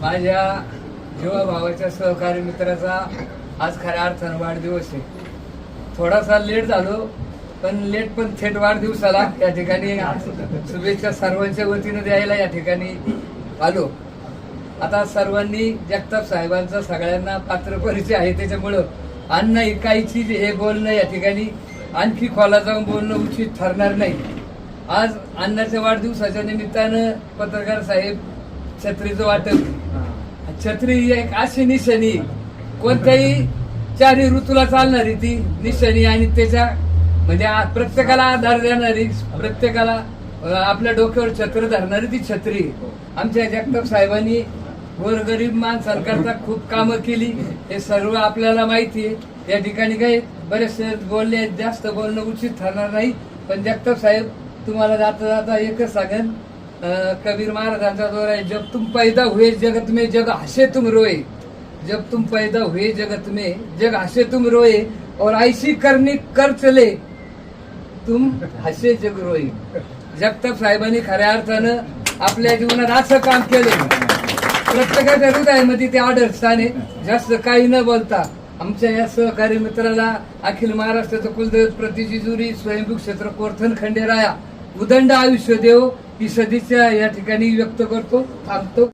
माझ्या जीवाभावाच्या सहकारी मित्राचा आज खऱ्या अर्थानं वाढदिवस आहे. थोडासा लेट झालो, पण थेट वाढदिवसाला या ठिकाणी शुभेच्छा सर्वांच्या वतीनं द्यायला या ठिकाणी आलो. आता सर्वांनी जगताप साहेबांचा सगळ्यांना पात्र परिचय आहे, त्याच्यामुळं अन्न काही चीज हे बोलणं या ठिकाणी आणखी खोला जाऊन बोलणं उचित ठरणार नाही. आज अण्णाच्या वाढदिवसाच्या निमित्तानं पत्रकार साहेब छत्रीचं वाटप. छत्री ही एक अशी निशाणी, कोणत्याही चारी ऋतूला चालणारी ती निशाणी आणि त्याच्या म्हणजे प्रत्येकाला आधार देणारी, प्रत्येकाला आपल्या डोक्यावर छत्र धरणारी ती छत्री. आमच्या जगताप साहेबांनी गोरगरीब माणसांकरता खूप कामं केली, हे सर्व आपल्याला माहिती आहे. या ठिकाणी काही बरेचसे बोलले, जास्त बोलणं उचित ठरणार नाही. पण जगताप साहेब तुम्हाला जाता जाता एकच सांगेन, कबीर महाराजांचा दोरा आहे, जब तुम पैदा हुए जगत में जग हसे तुम रोए. जब तुम पैदा हुए जगत में जग हसे तुम रोए और ऐसी करनी कर चले तुम हसे जग रोए. जगताप साहेबांनी खऱ्या अर्थानं आपल्या जीवनात असं काम केलं, प्रत्येकाच्या हृदयामध्ये ते आदर्शस्थान आहे. जास्त काही न बोलता आमच्या या सहकारी मित्राला अखिल महाराष्ट्राचं कुलदैवत प्रतिजिजुरी स्वयंभू क्षेत्र कोरथन खंडेराया उदंड आयुष्य देव ही सदिच्छा या ठिकाणी व्यक्त करतो. थांबतो.